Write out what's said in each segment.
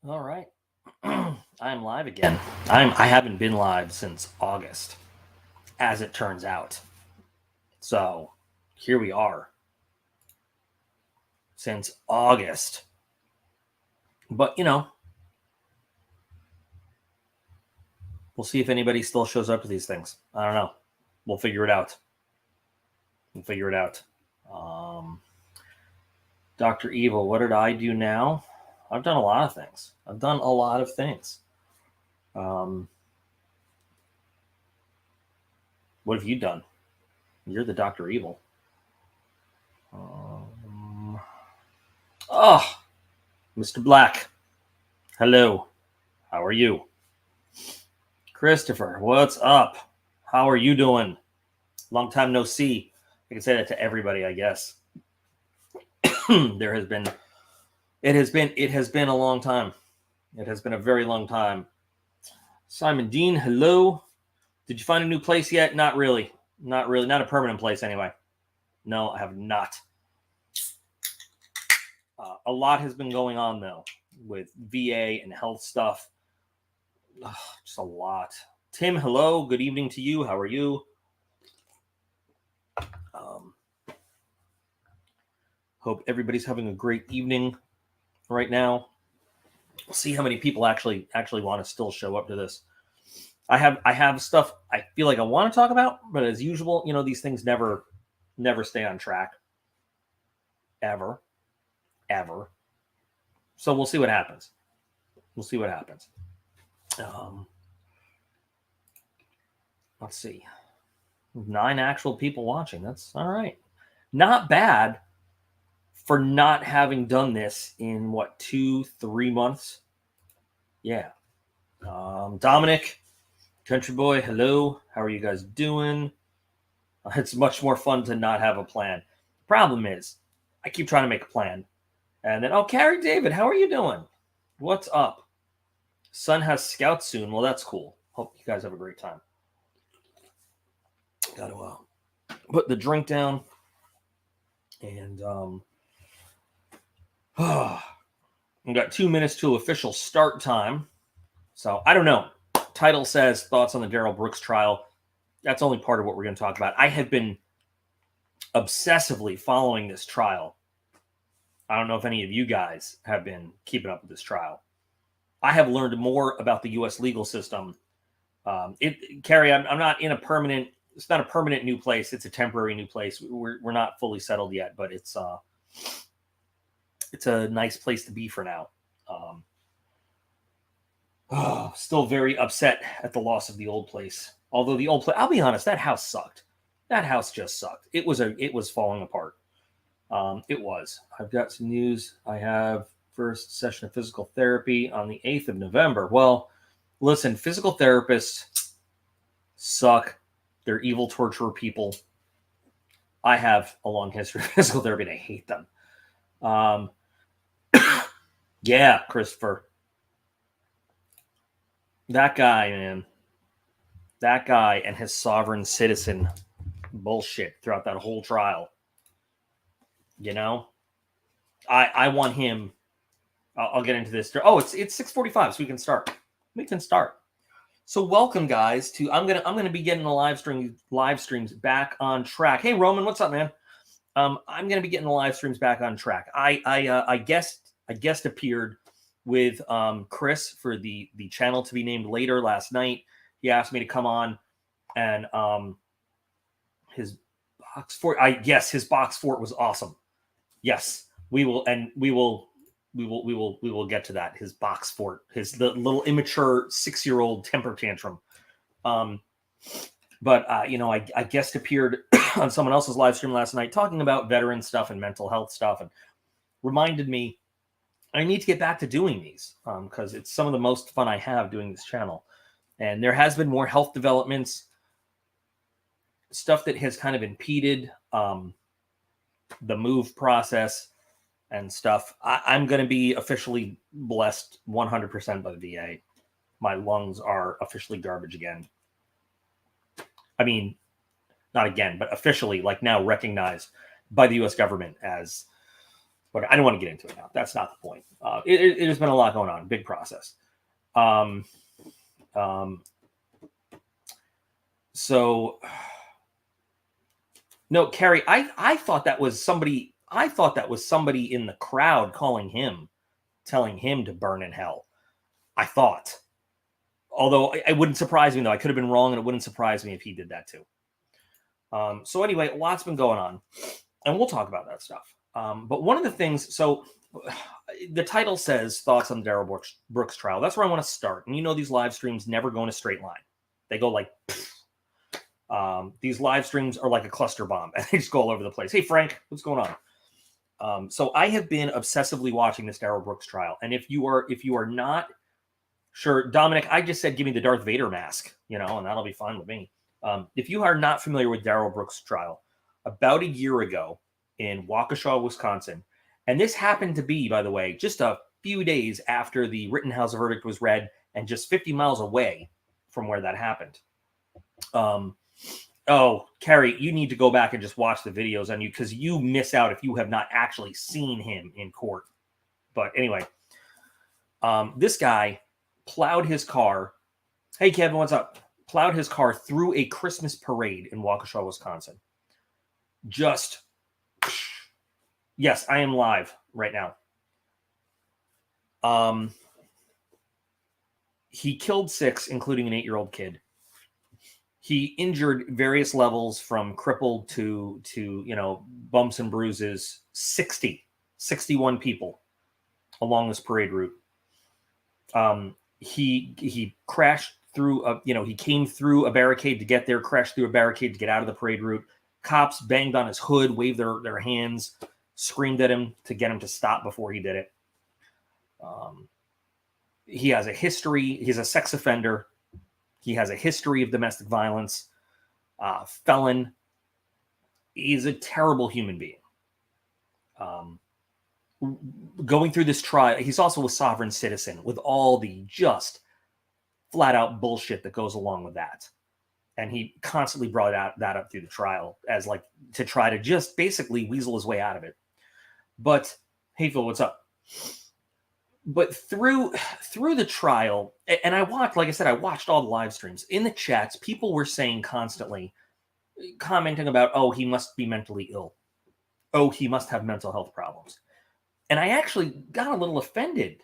All right. I'm live again. I haven't been live since August, as it turns out. So here we are. Since August. But we'll see if anybody still shows up to these things. I don't know. We'll figure it out. Dr. Evil, what did I do now? I've done a lot of things. What have you done? You're the Dr. Evil. Mr. Black. Hello. How are you? Christopher, what's up? How are you doing? Long time no see. I can say that to everybody, I guess. It has been a long time. It has been a very long time. Simon Dean, hello. Did you find a new place yet? Not really. Not a permanent place anyway. No, I have not. A lot has been going on though with VA and health stuff. Just a lot. Tim, hello. Good evening to you. How are you? Hope everybody's having a great evening right now. We'll see how many people actually want to still show up to this. I have stuff I feel like I want to talk about, but as usual, these things never stay on track. Ever. So we'll see what happens. Let's see. 9 actual people watching. That's all right. Not bad for not having done this in 2-3 months. Yeah. Dominic, Country Boy, hello. How are you guys doing? It's much more fun to not have a plan. Problem is, I keep trying to make a plan. And then, Carrie David, how are you doing? What's up? Son has scouts soon. Well, that's cool. Hope you guys have a great time. Got to put the drink down. And we've got 2 minutes to official start time. So I don't know. Title says thoughts on the Daryl Brooks trial. That's only part of what we're going to talk about. I have been obsessively following this trial. I don't know if any of you guys have been keeping up with this trial. I have learned more about the U.S. legal system. Carrie, I'm not in a permanent. It's not a permanent new place. It's a temporary new place. We're not fully settled yet, but it's a nice place to be for now. Still very upset at the loss of the old place. Although the old place, I'll be honest, that house sucked. That house just sucked. It was falling apart. It was. I've got some news. I have first session of physical therapy on the 8th of November. Well, listen, physical therapists suck. They're evil torturer people. I have a long history of physical therapy and I hate them. Yeah, Christopher. That guy, man. That guy and his sovereign citizen bullshit throughout that whole trial. I want him. I'll get into this. Oh, it's 6:45, so we can start. So welcome, guys. I'm gonna be getting the live streams back on track. Hey, Roman, what's up, man? I'm gonna be getting the live streams back on track. I guest appeared with Chris for the channel to be named later last night. He asked me to come on, and his box fort. His box fort was awesome. Yes, we will get to that. His box fort, the little immature 6-year-old temper tantrum. But I guest appeared on someone else's live stream last night talking about veteran stuff and mental health stuff, and reminded me I need to get back to doing these because it's some of the most fun I have doing this channel. And there has been more health developments, stuff that has kind of impeded the move process and stuff. I'm going to be officially blessed 100% by the VA. My lungs are officially garbage again. I mean, not again, but officially, like now recognized by the U.S. government as But I don't want to get into it now. That's not the point. It has been a lot going on. Big process. So no, Carrie, I thought that was somebody. I thought that was somebody in the crowd calling him, telling him to burn in hell. I thought. Although it wouldn't surprise me, though. I could have been wrong, and it wouldn't surprise me if he did that too. So anyway, a lot's been going on, and we'll talk about that stuff. But one of the things, so the title says thoughts on Daryl Brooks trial. That's where I want to start. And you know, these live streams never go in a straight line. They go like, these live streams are like a cluster bomb, and they just go all over the place. Hey, Frank, what's going on? So I have been obsessively watching this Daryl Brooks trial. And if you are not sure, Dominic, I just said, give me the Darth Vader mask, and that'll be fine with me. If you are not familiar with Daryl Brooks' trial, about a year ago in Waukesha, Wisconsin, and this happened to be, by the way, just a few days after the Rittenhouse verdict was read and just 50 miles away from where that happened. Oh, Carrie, you need to go back and just watch the videos on you because you miss out if you have not actually seen him in court. But anyway, this guy plowed his car. Hey, Kevin, what's up? Plowed his car through a Christmas parade in Waukesha, Wisconsin. Just, yes, I am live right now. He killed 6, including an 8-year-old kid. He injured various levels from crippled to bumps and bruises. 61 people along this parade route. He crashed through he came through a barricade to get there, crashed through a barricade to get out of the parade route. Cops banged on his hood, waved their hands, screamed at him to get him to stop before he did it. He has a history. He's a sex offender. He has a history of domestic violence, felon. He's a terrible human being. Going through this trial, he's also a sovereign citizen with all the just flat out bullshit that goes along with that. And he constantly brought that up through the trial as like to try to just basically weasel his way out of it. But hey, Phil, what's up? But through the trial, and I watched, like I said, I watched all the live streams. In the chats, people were saying constantly, commenting about, oh, he must be mentally ill. Oh, he must have mental health problems. And I actually got a little offended,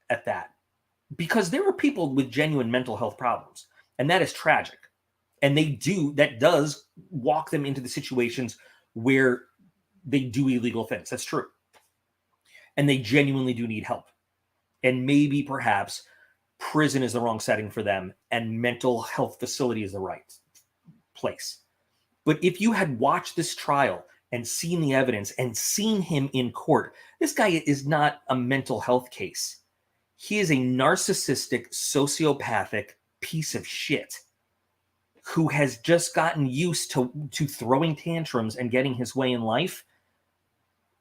at that. Because there are people with genuine mental health problems. And that is tragic. And that does walk them into the situations where they do illegal things. That's true. And they genuinely do need help. And maybe perhaps prison is the wrong setting for them and mental health facility is the right place. But if you had watched this trial and seen the evidence and seen him in court, this guy is not a mental health case. He is a narcissistic, sociopathic piece of shit who has just gotten used to throwing tantrums and getting his way in life.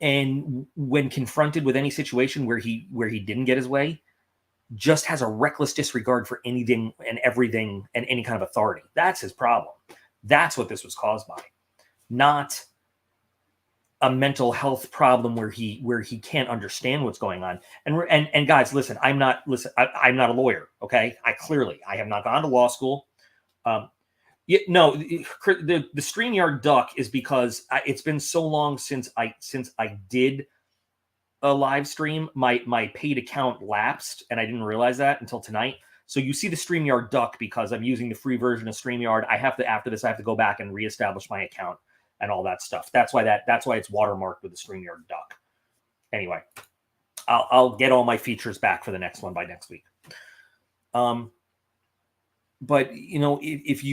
And when confronted with any situation where he didn't get his way, just has a reckless disregard for anything and everything and any kind of authority. That's his problem. That's what this was caused by, not a mental health problem where he can't understand what's going on. And guys, listen, I'm not a lawyer. Okay, I have not gone to law school. The StreamYard duck is because it's been so long since I did a live stream. My paid account lapsed, and I didn't realize that until tonight. So you see the StreamYard duck because I'm using the free version of StreamYard. After this, I have to go back and reestablish my account and all that stuff. That's why it's watermarked with the StreamYard duck. Anyway, I'll get all my features back for the next one by next week. But if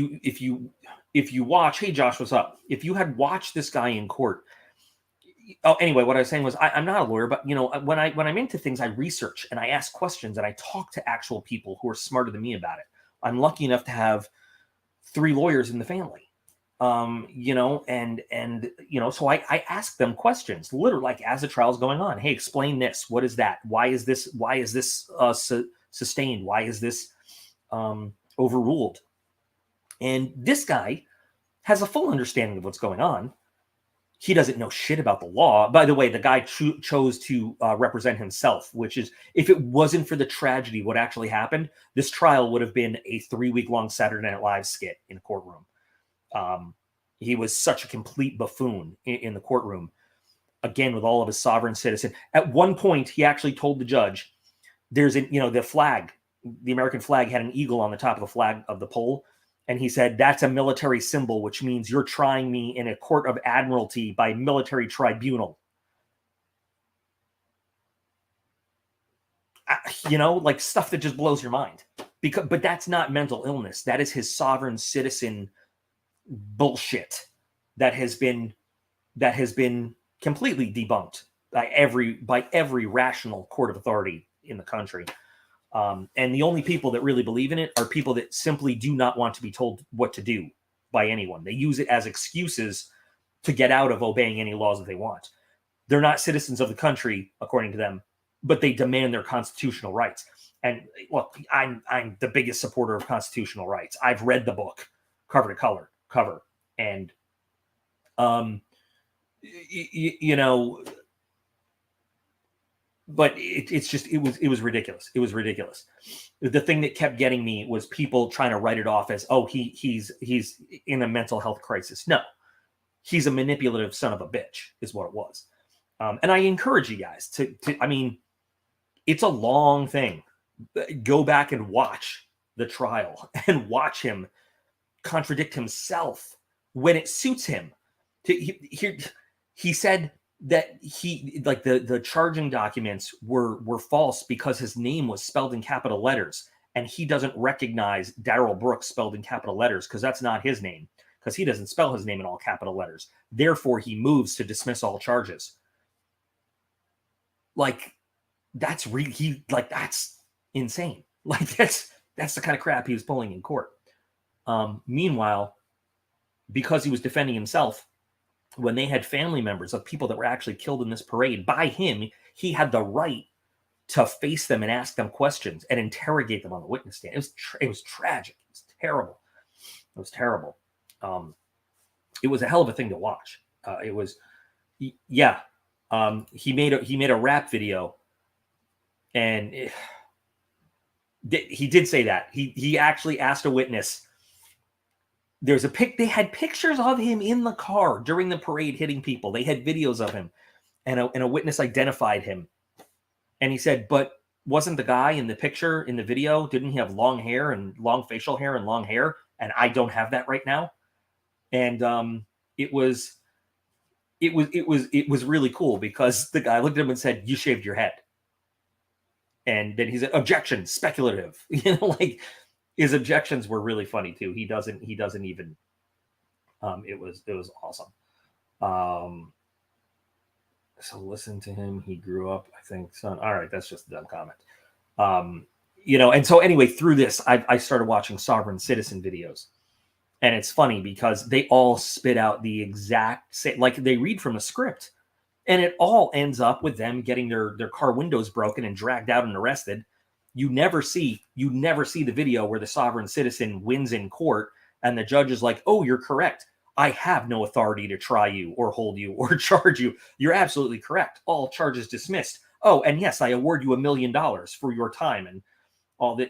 you watch, hey Josh, what's up? If you had watched this guy in court, anyway, what I was saying was I'm not a lawyer, but when I'm into things, I research and I ask questions and I talk to actual people who are smarter than me about it. I'm lucky enough to have 3 lawyers in the family, so I ask them questions, literally, like as the trial's going on. Hey, explain this. What is that? Why is this sustained? Why is this overruled? And this guy has a full understanding of what's going on. he doesn't know shit about the law. By the way, the guy chose to represent himself, which is, if it wasn't for the tragedy, what actually happened, this trial would have been a 3-week-long Saturday Night Live skit in a courtroom. He was such a complete buffoon in the courtroom, again, with all of his sovereign citizen. At one point, he actually told the judge, there's the flag, the American flag had an eagle on the top of the flag of the pole. And he said, that's a military symbol, which means you're trying me in a court of admiralty by military tribunal. Like stuff that just blows your mind. But that's not mental illness. That is his sovereign citizen bullshit that has been completely debunked by every rational court of authority in the country. And the only people that really believe in it are people that simply do not want to be told what to do by anyone. They use it as excuses to get out of obeying any laws that they want. They're not citizens of the country, according to them, but they demand their constitutional rights. And look, I'm the biggest supporter of constitutional rights. I've read the book cover to cover. And, but it was ridiculous. It was ridiculous. The thing that kept getting me was people trying to write it off as, oh, he's in a mental health crisis. No, he's a manipulative son of a bitch is what it was. And I encourage you guys to, I mean, it's a long thing. Go back and watch the trial and watch him contradict himself when it suits him. He said that the charging documents were false because his name was spelled in capital letters, and he doesn't recognize Daryl Brooks spelled in capital letters because that's not his name, because he doesn't spell his name in all capital letters. Therefore, he moves to dismiss all charges. Like, that's that's insane. Like, that's the kind of crap he was pulling in court. Meanwhile, because he was defending himself, when they had family members of people that were actually killed in this parade by him, he had the right to face them and ask them questions and interrogate them on the witness stand. It was tragic. It was terrible. It was terrible. It was a hell of a thing to watch. He made a rap video, and he did say that he actually asked a witness. There's they had pictures of him in the car during the parade hitting people. They had videos of him, and a witness identified him. And he said, but wasn't the guy in the picture, in the video, didn't he have long hair and long facial hair and long hair? And I don't have that right now. And it was really cool because the guy looked at him and said, you shaved your head. And then he said, objection, speculative. Like, his objections were really funny too. He doesn't even, it was awesome. So listen to him. He grew up, I think, son. All right. That's just a dumb comment. And so anyway, through this, I started watching sovereign citizen videos, and it's funny because they all spit out the exact same, like they read from a script, and it all ends up with them getting their car windows broken and dragged out and arrested. You never see the video where the sovereign citizen wins in court and the judge is like, oh, you're correct. I have no authority to try you or hold you or charge you. You're absolutely correct. All charges dismissed. Oh, and yes, I award you $1 million for your time and all that.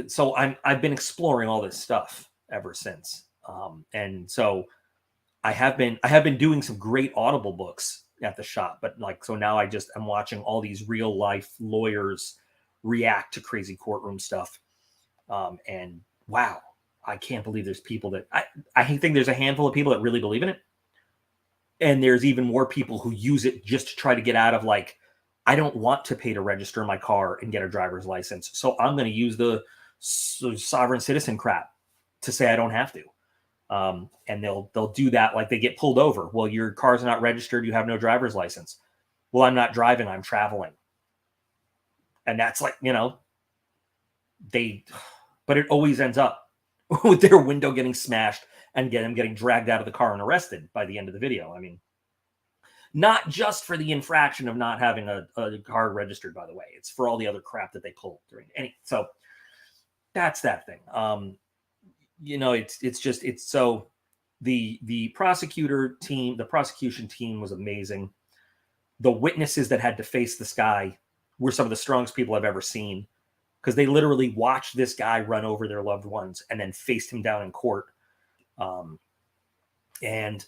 So I've been exploring all this stuff ever since. And so I have been doing some great Audible books at the shop, but so now I'm watching all these real life lawyers react to crazy courtroom stuff. And wow, I can't believe there's people that I think there's a handful of people that really believe in it. And there's even more people who use it just to try to get out of I don't want to pay to register my car and get a driver's license. So I'm going to use the sovereign citizen crap to say I don't have to. And they'll do that. Like, they get pulled over. Well, your car's not registered. You have no driver's license. Well, I'm not driving. I'm traveling. And that's but it always ends up with their window getting smashed and them getting dragged out of the car and arrested by the end of the video. I mean, not just for the infraction of not having a car registered, by the way. It's for all the other crap that they pulled during. So that's that thing. it's so the prosecution team was amazing. The witnesses that had to face this guy were some of the strongest people I've ever seen, because they literally watched this guy run over their loved ones and then faced him down in court. And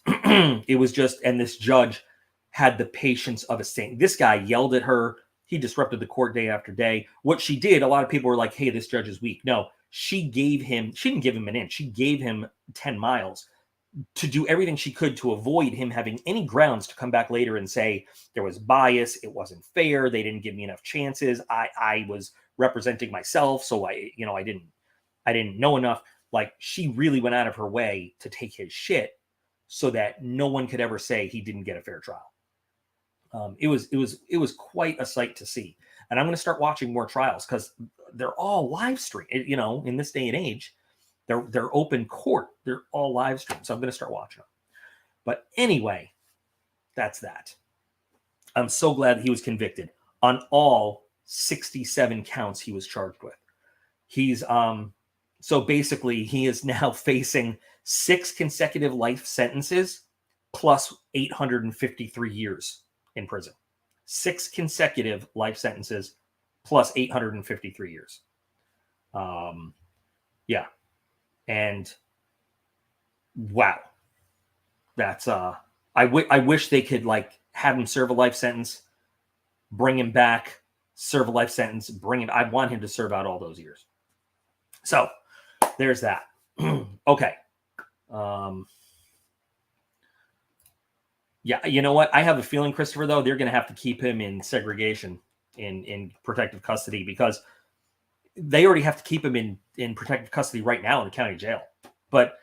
it was just, and this judge had the patience of a saint. This guy yelled at her. He disrupted the court day after day. What she did, a lot of people were like, hey, this judge is weak. No, she didn't give him an inch. She gave him 10 miles to do everything she could to avoid him having any grounds to come back later and say there was bias, it wasn't fair, they didn't give me enough chances, I was representing myself, so I didn't know enough. Like, she really went out of her way to take his shit so that no one could ever say he didn't get a fair trial. It was quite a sight to see. And I'm going to start watching more trials, because they're all live stream. In this day and age, they're open court. They're all live streamed. So I'm going to start watching them. But anyway, that's that. I'm so glad that he was convicted on all 67 counts he was charged with. He's so basically he is now facing 6 consecutive life sentences plus 853 years in prison. 6 consecutive life sentences plus 853 years. Yeah. And wow, that's I wish they could like have him serve a life sentence, bring him back, serve a life sentence, bring him. I want him to serve out all those years. So there's that. Okay. Yeah, you know what? I have a feeling, Christopher, though, they're going to have to keep him in segregation, in protective custody, because they already have to keep him in protective custody right now in the county jail. But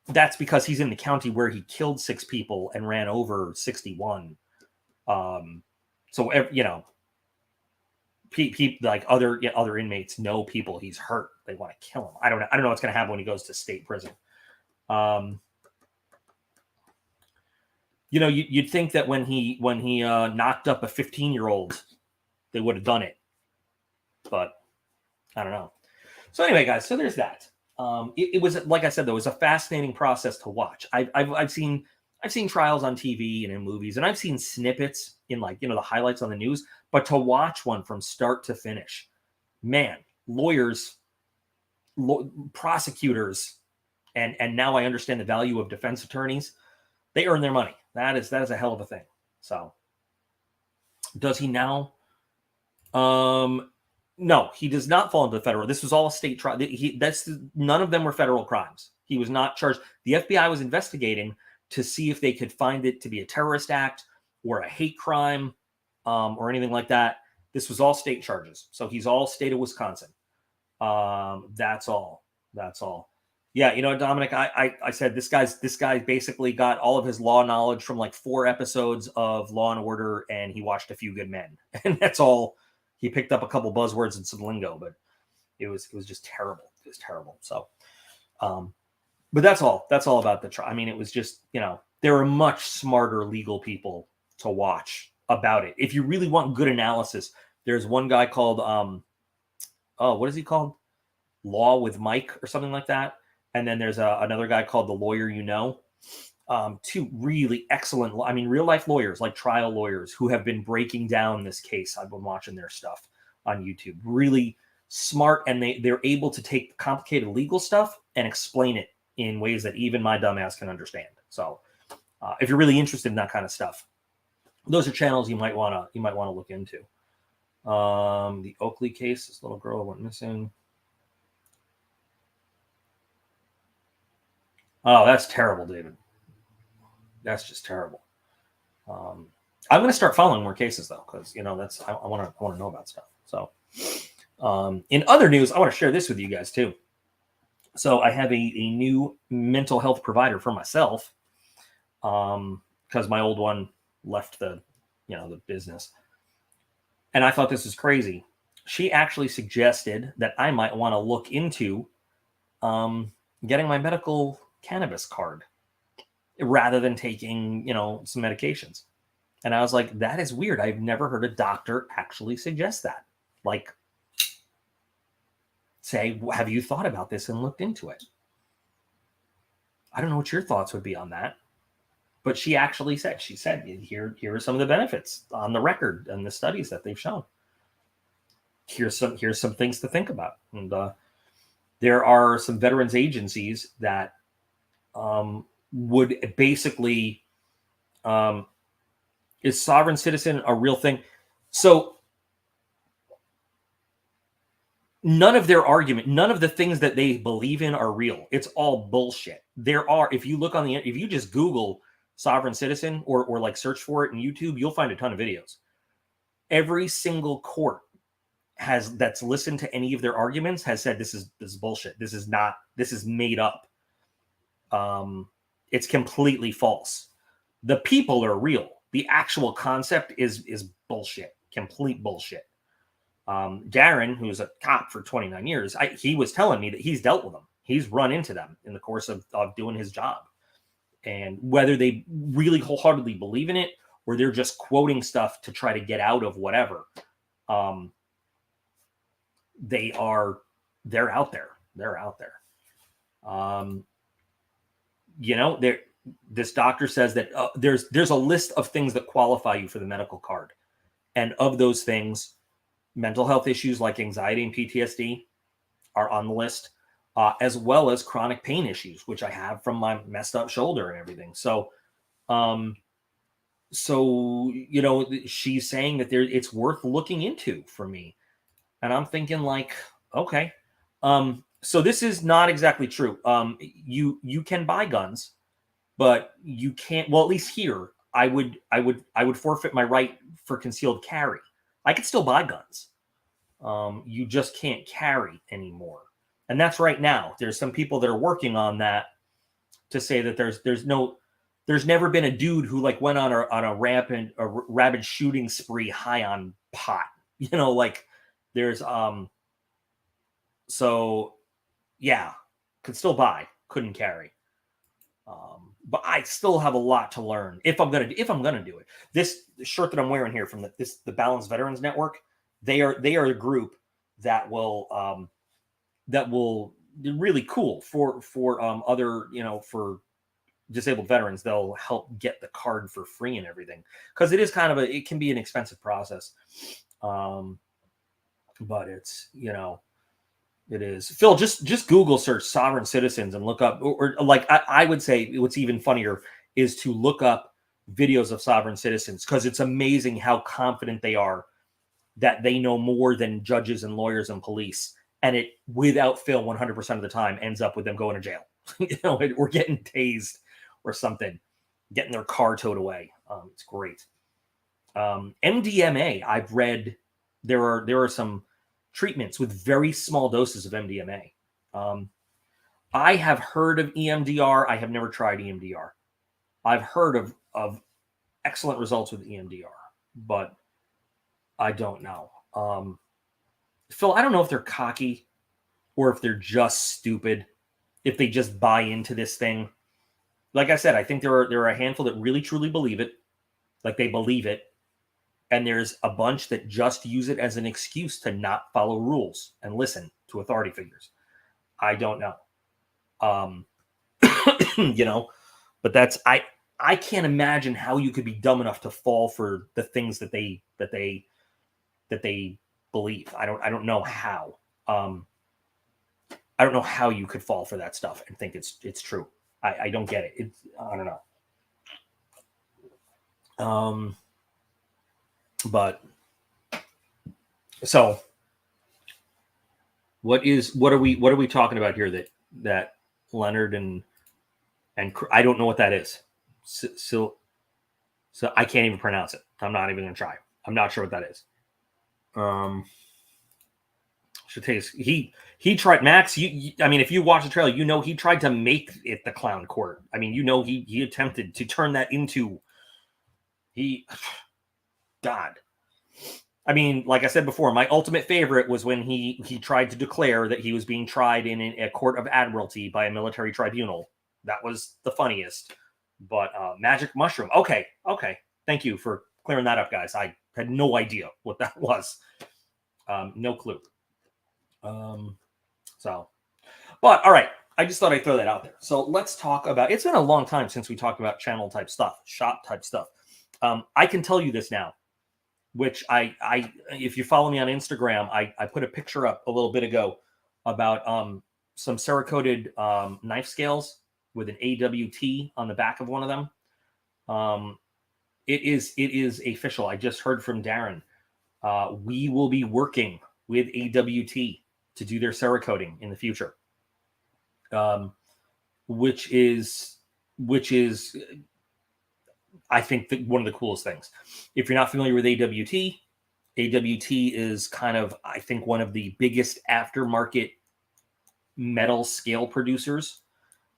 that's because he's in the county where he killed 6 people and ran over 61. So, like other inmates know people he's hurt. They want to kill him. I don't know what's going to happen when he goes to state prison. You'd think that when he knocked up a 15-year-old, they would have done it, but I don't know. So anyway, guys, so there's that. It was, like I said, though, it was a fascinating process to watch. I've seen trials on TV and in movies, and I've seen snippets in the highlights on the news, but to watch one from start to finish, man, lawyers, prosecutors, and now I understand the value of defense attorneys. They earn their money. That is a hell of a thing. So does he now? No, he does not fall into the federal. This was all a state trial. None of them were federal crimes. He was not charged. The FBI was investigating to see if they could find it to be a terrorist act or a hate crime, or anything like that. This was all state charges. So he's all state of Wisconsin. That's all. Yeah, Dominic, I said this guy basically got all of his law knowledge from like 4 episodes of Law and Order, and he watched A Few Good Men, and that's all. He picked up a couple buzzwords and some lingo, but it was just terrible. It was terrible. So, but that's all about the trial. I mean, it was just, there are much smarter legal people to watch about it. If you really want good analysis, there's one guy called, what is he called? Law with Mike or something like that. And then there's another guy called The Lawyer You Know. 2 really excellent, real life lawyers, like trial lawyers who have been breaking down this case. I've been watching their stuff on YouTube. Really smart, and they're able to take complicated legal stuff and explain it in ways that even my dumbass can understand. So if you're really interested in that kind of stuff, those are channels you might want to look into. The Oakley case, this little girl went missing. Oh, that's terrible, David. That's just terrible. I'm going to start following more cases, though, because I want to know about stuff. So, in other news, I want to share this with you guys too. So, I have a new mental health provider for myself, because my old one left the business, and I thought this was crazy. She actually suggested that I might want to look into getting my medical cannabis card rather than taking, some medications. And I was like, that is weird. I've never heard a doctor actually suggest that. Like, say, have you thought about this and looked into it? I don't know what your thoughts would be on that. But she actually said, here are some of the benefits on the record and the studies that they've shown. Here's some things to think about. And there are some veterans agencies that would basically, is sovereign citizen a real thing? So none of their argument, none of the things that they believe in are real. It's all bullshit. There are, if you look on the, if you just Google sovereign citizen or like search for it in YouTube, you'll find a ton of videos. Every single court that's listened to any of their arguments has said this is bullshit. This is made up. It's completely false. The people are real. The actual concept is bullshit. Complete bullshit. Darren, who's a cop for 29 years, he was telling me that he's dealt with them. He's run into them in the course of doing his job. And whether they really wholeheartedly believe in it or they're just quoting stuff to try to get out of whatever, they're out there. They're out there. This doctor says that there's a list of things that qualify you for the medical card. And of those things, mental health issues like anxiety and PTSD are on the list, as well as chronic pain issues, which I have from my messed up shoulder and everything. So, she's saying that it's worth looking into for me. And I'm thinking like, okay. So this is not exactly true. You can buy guns, but you can't, well, at least here, I would forfeit my right for concealed carry. I could still buy guns. You just can't carry anymore. And that's right now. There's some people that are working on that to say that there's never been a dude who like went on a rabid shooting spree high on pot. There's so yeah, could still buy, couldn't carry. But I still have a lot to learn if I'm gonna do it. This shirt that I'm wearing here from the Balanced Veterans Network, they are a group that will really cool for other, for disabled veterans. They'll help get the card for free and everything, because it is it can be an expensive process. But it's, it is. Phil, just Google search sovereign citizens and look up, or like I would say what's even funnier is to look up videos of sovereign citizens, because it's amazing how confident they are that they know more than judges and lawyers and police. And it, without fail, 100% of the time ends up with them going to jail, or getting tased or something, getting their car towed away. It's great. MDMA, I've read there are some treatments with very small doses of MDMA. I have heard of EMDR. I have never tried EMDR. I've heard of excellent results with EMDR, but I don't know. Phil, I don't know if they're cocky or if they're just stupid, if they just buy into this thing. Like I said, I think there are a handful that really truly believe it, like they believe it. And there's a bunch that just use it as an excuse to not follow rules and listen to authority figures. I don't know. But that's, I can't imagine how you could be dumb enough to fall for the things that they believe. I don't know how. I don't know how you could fall for that stuff and think it's true. I don't get it. I don't know. But so what are we talking about here that Leonard and I don't know what that is. So I can't even pronounce it. I'm not even going to try. I'm not sure what that is. He tried, Max. I mean, if you watch the trailer, he tried to make it the clown court. I mean, he attempted to turn that into God. I mean, like I said before, my ultimate favorite was when he tried to declare that he was being tried in a court of admiralty by a military tribunal. That was the funniest. But magic mushroom. Okay. Thank you for clearing that up, guys. I had no idea what that was. No clue. But all right. I just thought I'd throw that out there. So let's talk about, it's been a long time since we talked about channel type stuff, shop type stuff. I can tell you this now, which I if you follow me on Instagram, I put a picture up a little bit ago about some cerakoted knife scales with an AWT on the back of one of them. It is official. I just heard from Darren. We will be working with AWT to do their cerakoting in the future, which is I think one of the coolest things. If you're not familiar with AWT is kind of, I think, one of the biggest aftermarket metal scale producers,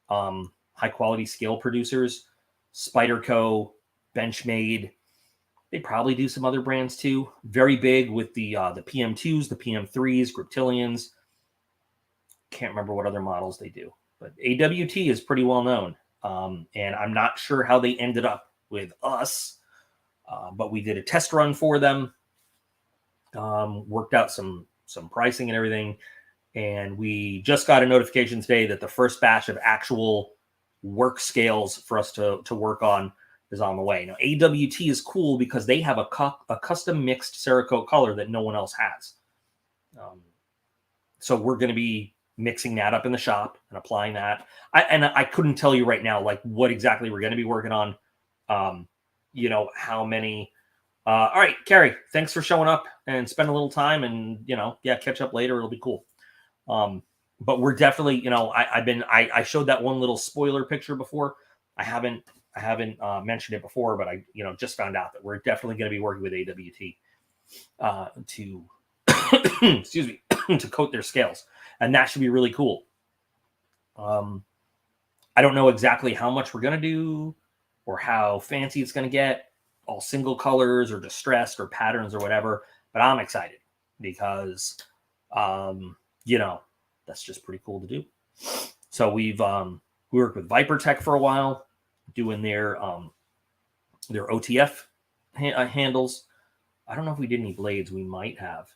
high quality scale producers. Spyderco, Benchmade. They probably do some other brands too. Very big with the PM2s, the PM3s, Griptilians. Can't remember what other models they do, but AWT is pretty well known. And I'm not sure how they ended up with us, but we did a test run for them, worked out some pricing and everything, and we just got a notification today that the first batch of actual work scales for us to work on is on the way. Now, AWT is cool because they have a custom mixed Cerakote color that no one else has. So we're going to be mixing that up in the shop and applying that. I couldn't tell you right now, like, what exactly we're going to be working on. How many. All right, Carrie, thanks for showing up and spend a little time, and catch up later. It'll be cool. But we're definitely, I showed that one little spoiler picture before. I haven't mentioned it before, but I just found out that we're definitely going to be working with AWT to excuse me to coat their scales, and that should be really cool. I don't know exactly how much we're going to do or how fancy it's going to get, all single colors or distressed or patterns or whatever, but I'm excited because that's just pretty cool to do. So we worked with Viper Tech for a while, doing their OTF handles. I don't know if we did any blades. We might have,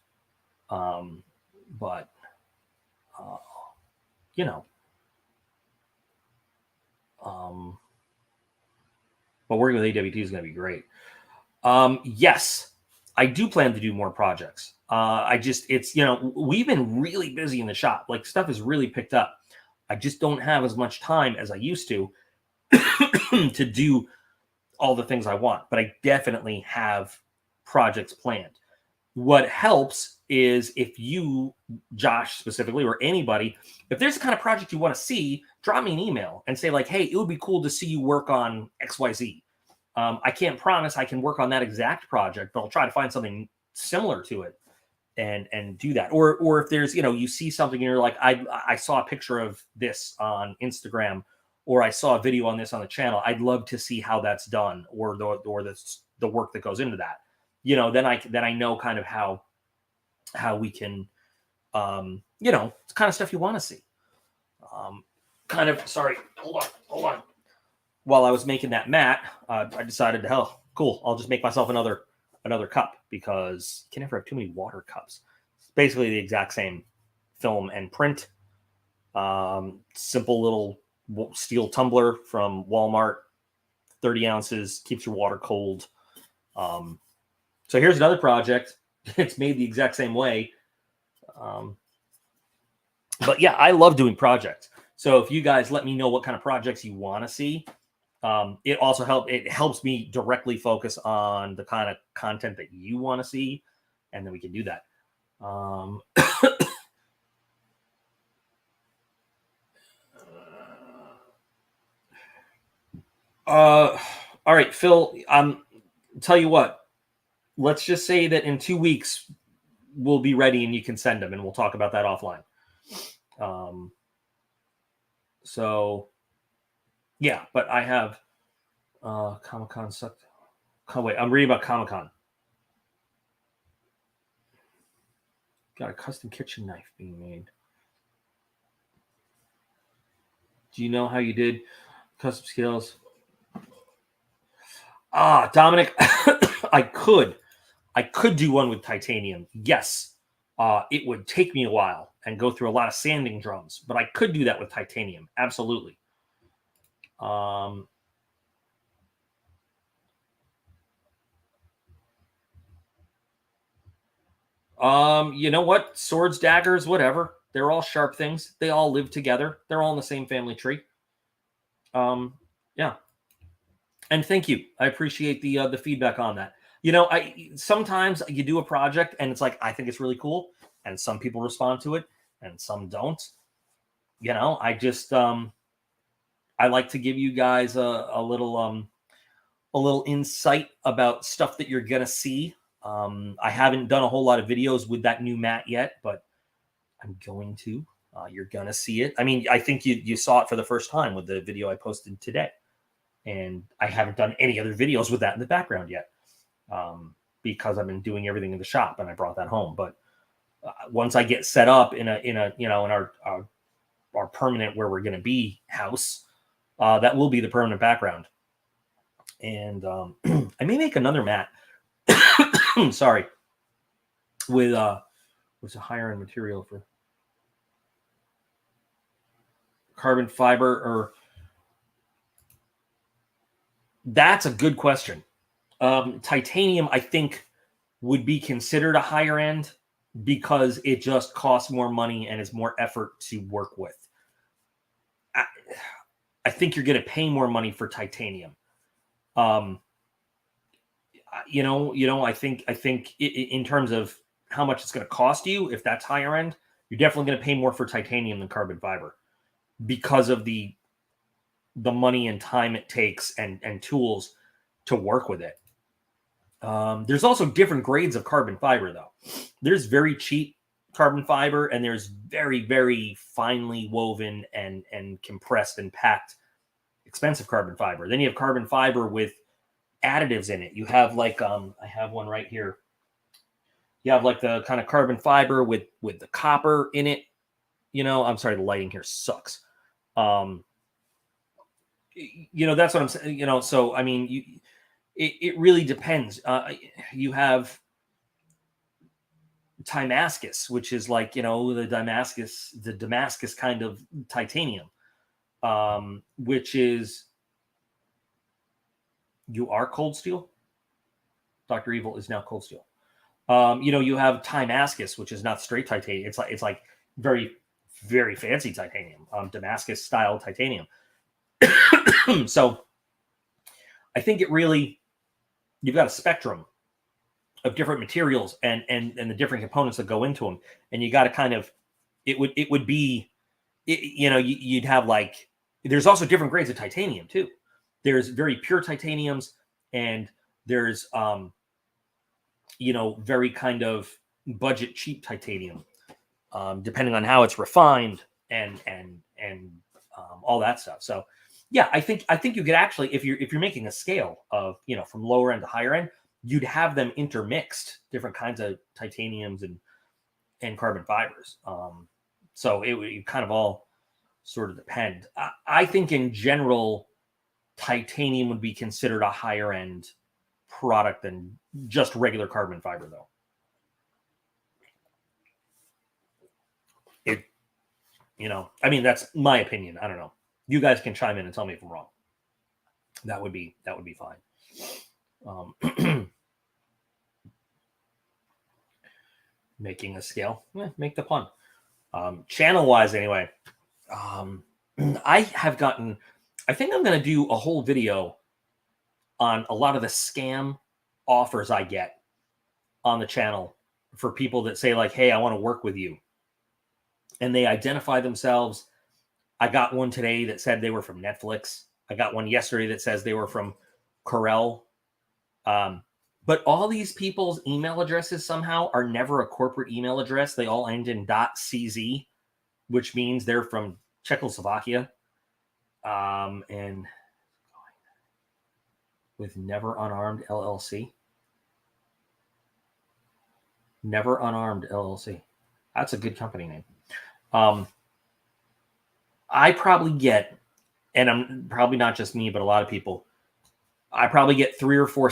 but working with AWT is going to be great. Yes, I do plan to do more projects. We've been really busy in the shop. Like, stuff has really picked up. I just don't have as much time as I used to to do all the things I want, but I definitely have projects planned. What helps is if you, Josh specifically, or anybody, if there's the kind of project you want to see, drop me an email and say, like, hey, it would be cool to see you work on XYZ. I can't promise I can work on that exact project, but I'll try to find something similar to it and do that. Or if there's, you see something and you're like, I saw a picture of this on Instagram, or I saw a video on this on the channel. I'd love to see how that's done, or the work that goes into that. Then I know kind of how we can, it's kind of stuff you want to see. Sorry, hold on. While I was making that mat, I decided, cool, I'll just make myself another cup, because you can never have too many water cups. It's basically the exact same film and print. Simple little steel tumbler from Walmart, 30 ounces, keeps your water cold. So here's another project. It's made the exact same way. But yeah, I love doing projects. So if you guys let me know what kind of projects you want to see, it also helps me directly focus on the kind of content that you want to see, and then we can do that. All right, Phil, tell you what, let's just say that in 2 weeks we'll be ready and you can send them, and we'll talk about that offline. So yeah, but I have Comic-Con sucked. Oh, wait, I'm reading about Comic-Con. Got a custom kitchen knife being made. Do you know how you did custom scales? Dominic, I could do one with titanium. Yes. It would take me a while. and go through a lot of sanding drums, but I could do that with titanium. Absolutely. You know what? Swords, daggers, whatever. They're all sharp things. They all live together. They're all in the same family tree. Yeah. And thank you. I appreciate the feedback on that. You know, I sometimes you do a project and it's like I think it's really cool, and some people respond to it and some don't. You know, I just I like to give you guys a little insight about stuff that you're gonna see. I haven't done a whole lot of videos with that new mat yet, but I'm going to. You're gonna see it. I mean, I think you saw it for the first time with the video I posted today, and I haven't done any other videos with that in the background yet, because I've been doing everything in the shop, and I brought that home. But once I get set up in our permanent where we're gonna be house, that will be the permanent background. And I may make another mat. Sorry, with what's a higher end material for carbon fiber, or that's a good question. Titanium, I think, would be considered a higher end because it just costs more money and is more effort to work with. I think you're going to pay more money for titanium. I think in terms of how much it's going to cost you, if that's higher end, you're definitely going to pay more for titanium than carbon fiber because of the money and time it takes and tools to work with it. There's also different grades of carbon fiber, though. There's very cheap carbon fiber, and there's very, very finely woven and compressed and packed expensive carbon fiber. Then you have carbon fiber with additives in it. You have like I have one right here. You have like the kind of carbon fiber with the copper in it. You know, I'm sorry, the lighting here sucks. That's what I'm saying. You know, so I mean, it really depends. You have Damascus, which is like, the Damascus kind of titanium, which is, you are cold steel. Dr. Evil is now cold steel. You have Damascus, which is not straight titanium. It's like very, very fancy titanium, Damascus style titanium. So I think you've got a spectrum of different materials and the different components that go into them. And you got to kind of, you'd have like, there's also different grades of titanium too. There's very pure titaniums, and there's, very kind of budget cheap titanium, depending on how it's refined and all that stuff. So yeah, I think you could actually, if you're making a scale of, from lower end to higher end, you'd have them intermixed, different kinds of titaniums and carbon fibers. So it would kind of all sort of depend. I think in general, titanium would be considered a higher end product than just regular carbon fiber, though. That's my opinion. I don't know. You guys can chime in and tell me if I'm wrong. That would be fine. Making a scale, make the pun. Channel wise, anyway, I think I'm going to do a whole video on a lot of the scam offers I get on the channel for people that say like, hey, I want to work with you. And they identify themselves. I got one today that said they were from Netflix. I got one yesterday that says they were from Corel. But all these people's email addresses somehow are never a corporate email address. They all end in .cz, which means they're from Czechoslovakia. And with Never Unarmed LLC. Never Unarmed LLC. That's a good company name. I probably get, and I'm probably not just me, but a lot of people, I probably get 3 or 4,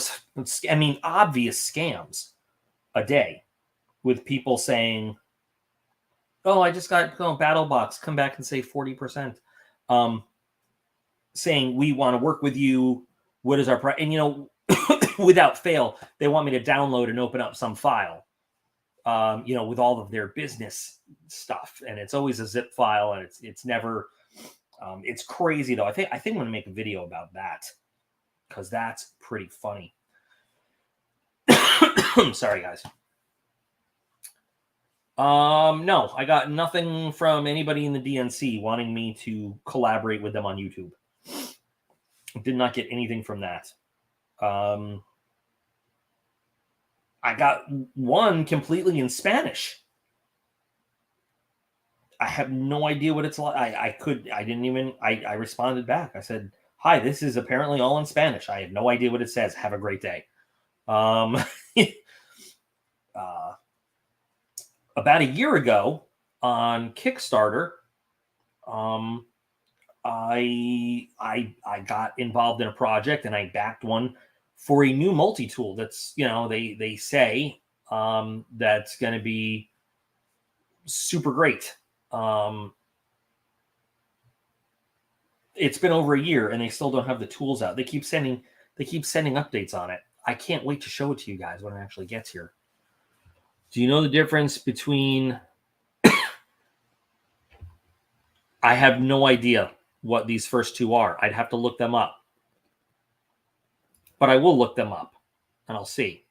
obvious scams a day with people saying, Oh, I just got Battle Box. Come back and say 40%. Saying we want to work with you. What is our price? And without fail, they want me to download and open up some file. With all of their business stuff, and it's always a zip file, and it's never. It's crazy though. I think I'm going to make a video about that because that's pretty funny. Sorry, guys. No, I got nothing from anybody in the DNC wanting me to collaborate with them on YouTube. Did not get anything from that. I got one completely in Spanish. I have no idea what it's like. I responded back. I said, "Hi, this is apparently all in Spanish. I have no idea what it says. Have a great day." About a year ago on Kickstarter, I got involved in a project and I backed one for a new multi-tool that's, they say that's going to be super great. It's been over a year and they still don't have the tools out. They keep sending updates on it. I can't wait to show it to you guys when it actually gets here. Do you know the difference between... I have no idea what these first two are. I'd have to look them up. But I will look them up and I'll see.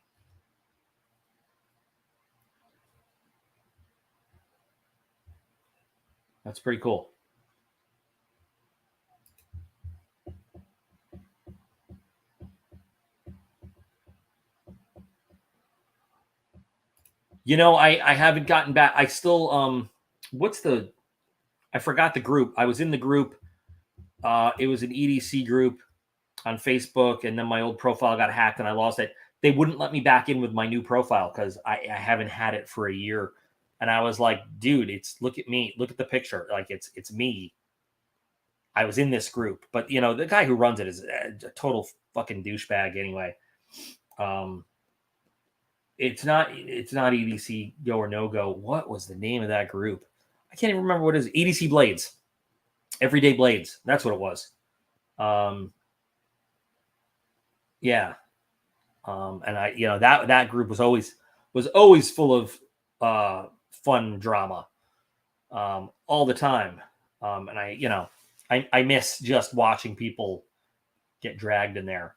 That's pretty cool. I haven't gotten back. I still, I forgot the group. I was in the group. It was an EDC group on Facebook, and then my old profile got hacked and I lost it. They wouldn't let me back in with my new profile because I haven't had it for a year. And I was like, dude, look at me. Look at the picture. Like it's me. I was in this group, but the guy who runs it is a total fucking douchebag anyway. It's not EDC Go or No Go. What was the name of that group? I can't even remember what it is. EDC Blades. Everyday Blades. That's what it was. Yeah. And I, that group was always full of fun drama all the time. And I miss just watching people get dragged in there.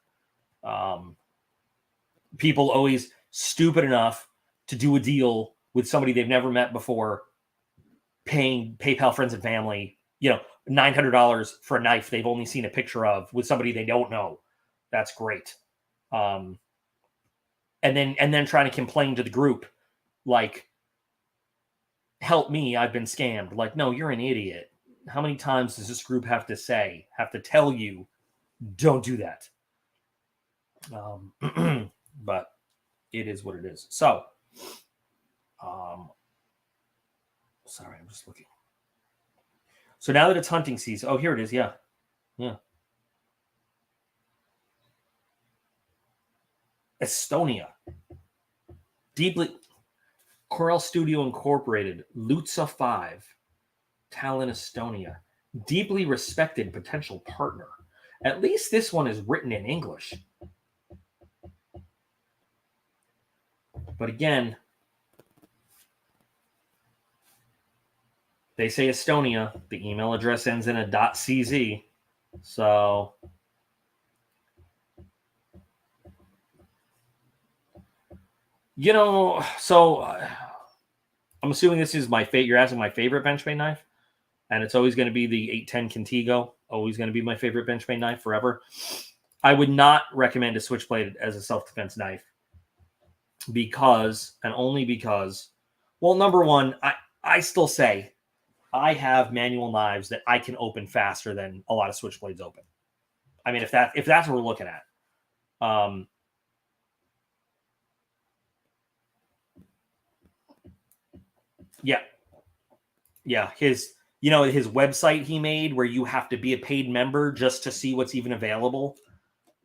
People always stupid enough to do a deal with somebody they've never met before, paying PayPal friends and family, $900 for a knife they've only seen a picture of with somebody they don't know. That's great. And then trying to complain to the group, like, help me, I've been scammed. Like, no, you're an idiot. How many times does this group have to tell you, don't do that? But it is what it is. So, sorry, I'm just looking. So now that it's hunting season, oh, here it is. Yeah. Estonia. Deeply Corel Studio Incorporated, Lutza 5, Tallinn, Estonia. Deeply respected potential partner. At least this one is written in English. But again, they say Estonia. The email address ends in a .cz. So I'm assuming this is my favorite. You're asking my favorite benchmade knife, and it's always going to be the 810 Contigo. Always going to be my favorite benchmade knife forever. I would not recommend a switchblade as a self-defense knife only because, well, number one, I still say I have manual knives that I can open faster than a lot of switchblades open. I mean, if that's what we're looking at. Yeah. His website he made where you have to be a paid member just to see what's even available.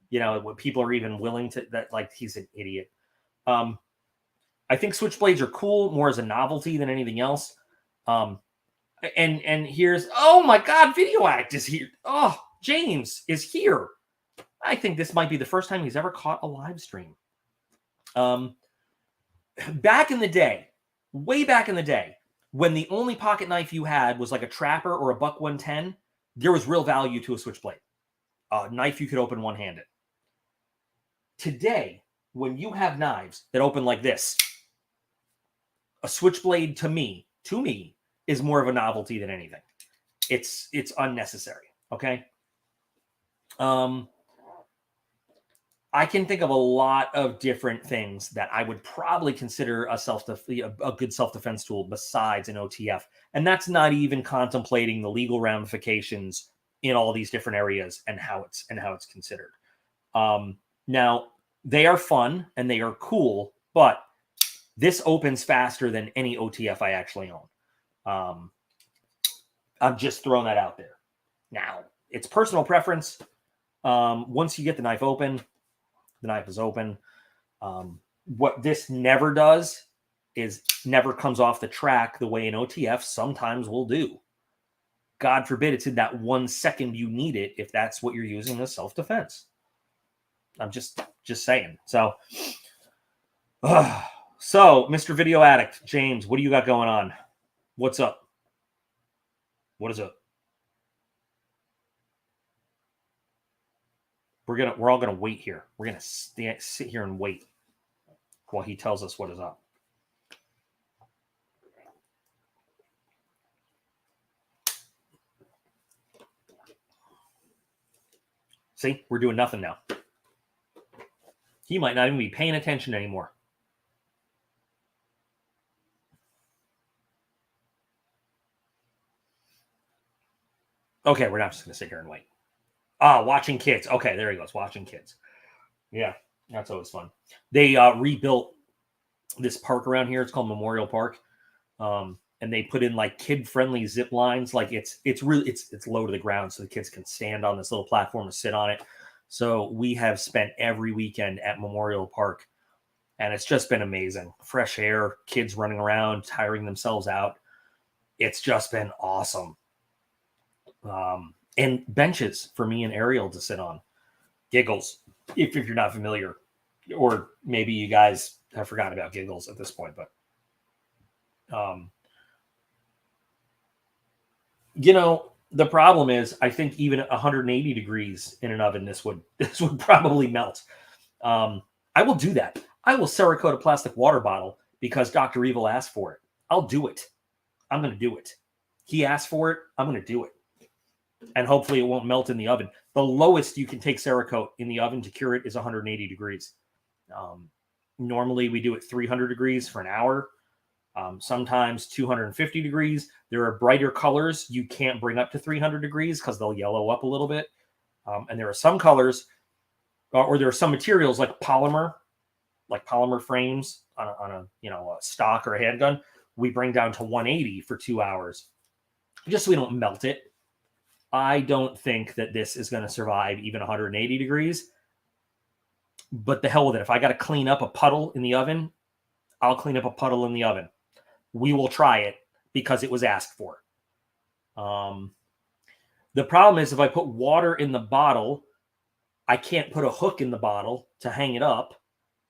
What people are even willing to, that, like, he's an idiot. I think switchblades are cool more as a novelty than anything else. And here's, oh my God, Video Addict is here. Oh, James is here. I think this might be the first time he's ever caught a live stream. Back in the day, way back in the day, when the only pocket knife you had was like a Trapper or a Buck 110, there was real value to a switchblade. A knife you could open one-handed. Today, when you have knives that open like this, a switchblade to me, is more of a novelty than anything. It's unnecessary. Okay. I can think of a lot of different things that I would probably consider a good self-defense tool besides an OTF. And that's not even contemplating the legal ramifications in all these different areas and how it's considered. Now, they are fun and they are cool, but this opens faster than any OTF I actually own. I'm just throwing that out there. Now, it's personal preference. Once you get the knife open, the knife is open. What this never does is never comes off the track the way an OTF sometimes will do. God forbid it's in that 1 second you need it if that's what you're using as self-defense. I'm just saying. So, Mr. Video Addict, James, what do you got going on? What's up? What is up? We're all gonna wait here. We're gonna sit here and wait while he tells us what is up. See, we're doing nothing now. He might not even be paying attention anymore. Okay, we're not just gonna sit here and wait. Watching kids. Okay, there he goes. Watching kids. Yeah, that's always fun. They rebuilt this park around here. It's called Memorial Park, and they put in like kid-friendly zip lines. Like it's low to the ground, so the kids can stand on this little platform and sit on it. So we have spent every weekend at Memorial Park, and it's just been amazing. Fresh air, kids running around, tiring themselves out. It's just been awesome. And benches for me and Ariel to sit on. Giggles, if you're not familiar. Or maybe you guys have forgotten about Giggles at this point. But, the problem is I think even at 180 degrees in an oven, this would probably melt. I will do that. I will cerakote a plastic water bottle because Dr. Evil asked for it. I'll do it. I'm going to do it. He asked for it. I'm going to do it. And hopefully it won't melt in the oven. The lowest you can take Cerakote in the oven to cure it is 180 degrees. Normally we do it 300 degrees for an hour, sometimes 250 degrees. There are brighter colors you can't bring up to 300 degrees because they'll yellow up a little bit. And there are some colors, or there are some materials like polymer frames on a stock or a handgun. We bring down to 180 for 2 hours, just so we don't melt it. I don't think that this is going to survive even 180 degrees, but the hell with it. If I got to clean up a puddle in the oven, I'll clean up a puddle in the oven. We will try it because it was asked for. The problem is if I put water in the bottle, I can't put a hook in the bottle to hang it up,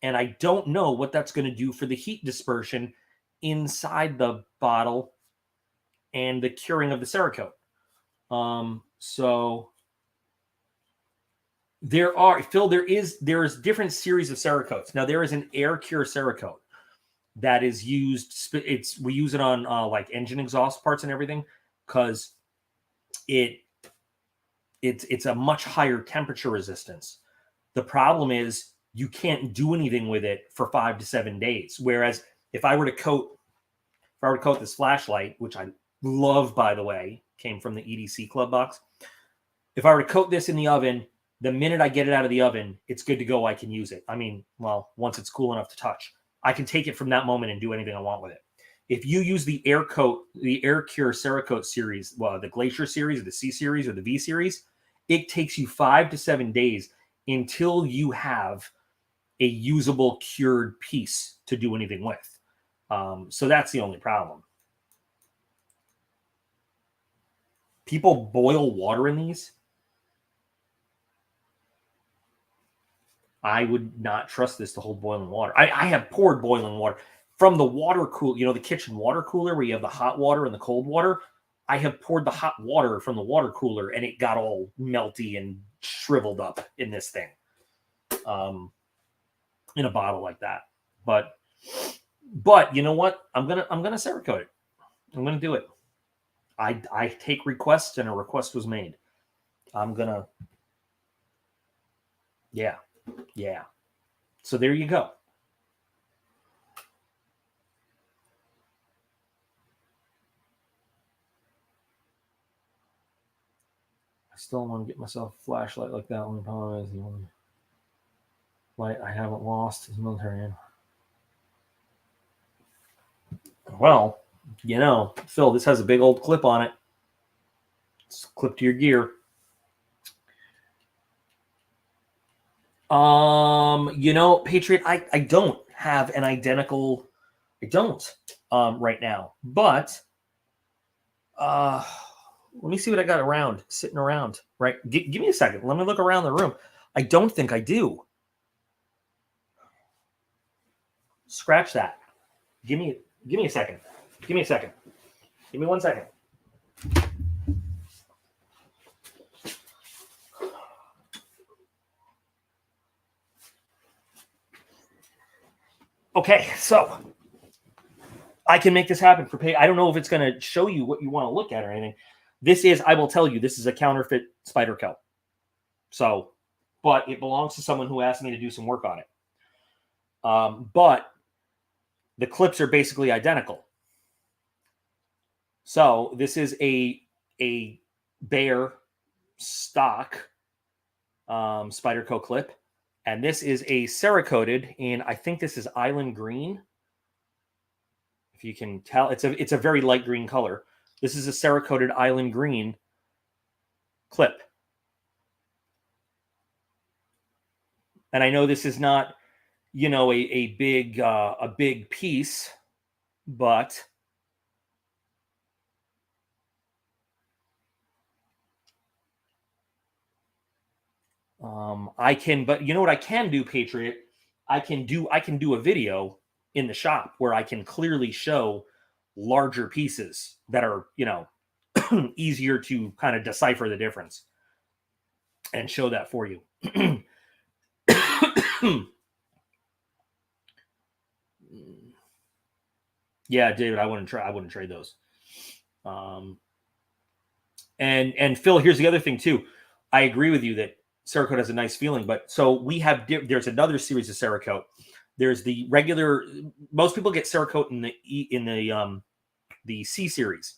and I don't know what that's going to do for the heat dispersion inside the bottle and the curing of the Cerakote. So there is different series of Cerakotes. Now there is an air cure Cerakote that is used. We use it on like engine exhaust parts and everything because it's a much higher temperature resistance. The problem is you can't do anything with it for 5 to 7 days. Whereas if I were to coat this flashlight, which I love, by the way, came from the EDC Club box. If I were to coat this in the oven, the minute I get it out of the oven, it's good to go. I can use it. I mean, well, once it's cool enough to touch, I can take it from that moment and do anything I want with it. If you use the Air Cure Cerakote series, well, the Glacier series, or the C series, or the V series, it takes you 5 to 7 days until you have a usable cured piece to do anything with. So that's the only problem. People boil water in these. I would not trust this to hold boiling water. I have poured boiling water from the water cooler, the kitchen water cooler where you have the hot water and the cold water. I have poured the hot water from the water cooler and it got all melty and shriveled up in this thing, in a bottle like that. But you know what? I'm gonna cerakote it. I'm gonna do it. I take requests, and a request was made. I'm gonna. Yeah. So there you go. I still want to get myself a flashlight like that. Only problem is the only light I haven't lost is military. Well, Phil, this has a big old clip on it. It's clipped to your gear. Patriot, I don't have an identical. I don't right now, but let me see what I got sitting around. Right, give me a second. Let me look around the room. I don't think I do. Scratch that. Give me a second. Give me a second. Give me 1 second. Okay, so I can make this happen for pay. I don't know if it's going to show you what you want to look at or anything. I will tell you, this is a counterfeit Spyderco. So, but it belongs to someone who asked me to do some work on it. But the clips are basically identical. So this is a Bayer stock Spyderco clip. And this is a cerakoted, and I think this is island green. If you can tell, it's a very light green color. This is a cerakoted island green clip. And I know this is not, a big piece, but but you know what I can do, Patriot? I can do a video in the shop where I can clearly show larger pieces that are, easier to kind of decipher the difference and show that for you. Yeah, David, I wouldn't trade those. And Phil, here's the other thing too. I agree with you that Cerakote has a nice feeling, but so we have, there's another series of Cerakote. There's the regular, most people get Cerakote in the C series.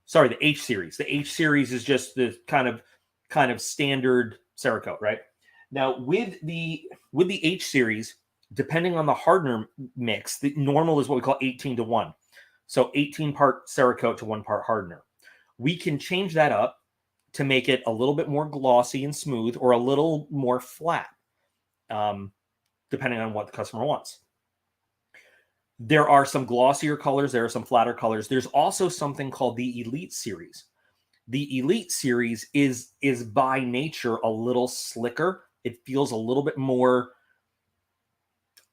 Sorry, the H series. The H series is just the kind of standard Cerakote, right? Now with the H series, depending on the hardener mix, the normal is what we call 18-1. So 18 part Cerakote to 1 part hardener. We can change that up to make it a little bit more glossy and smooth, or a little more flat, depending on what the customer wants. There are some glossier colors. There are some flatter colors. There's also something called the Elite series. The Elite series is by nature a little slicker. It feels a little bit more,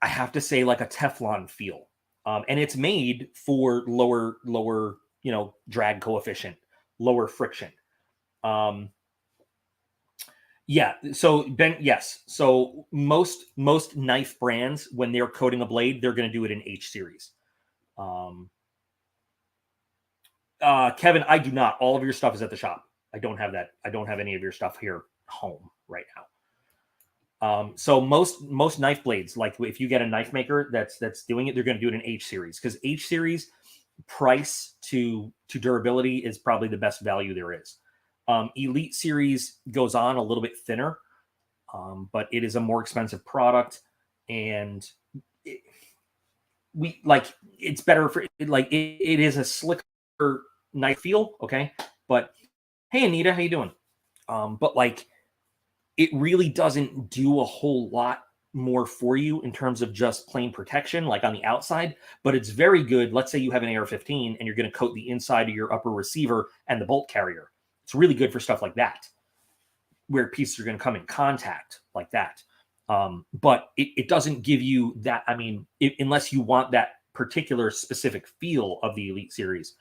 I have to say, like a Teflon feel. And it's made for lower, drag coefficient, lower friction. Yeah. So yes. So most knife brands, when they're coating a blade, they're going to do it in H series. Kevin, I do not. All of your stuff is at the shop. I don't have that. I don't have any of your stuff here home right now. So most knife blades, like if you get a knife maker that's doing it, they're going to do it in H series, because H series price to durability is probably the best value there is. Elite series goes on a little bit thinner, but it is a more expensive product, and it's better for it is a slicker knife feel. Okay. But hey, Anita, how you doing? But it really doesn't do a whole lot more for you in terms of just plain protection, like on the outside, but it's very good. Let's say you have an AR-15 and you're going to coat the inside of your upper receiver and the bolt carrier. It's really good for stuff like that, where pieces are going to come in contact like that. But it doesn't give you that. I mean, unless you want that particular specific feel of the Elite Series,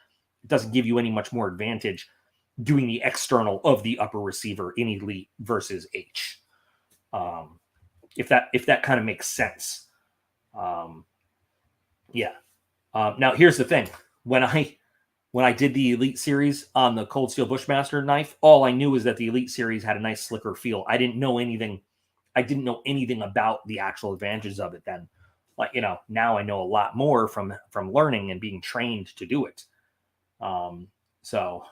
it doesn't give you any much more advantage doing the external of the upper receiver in Elite versus H. If that kind of makes sense. Yeah. Now here's the thing. When I did the Elite Series on the Cold Steel Bushmaster knife, all I knew is that the Elite Series had a nice slicker feel. I didn't know anything about the actual advantages of it then. Like, now I know a lot more from learning and being trained to do it. So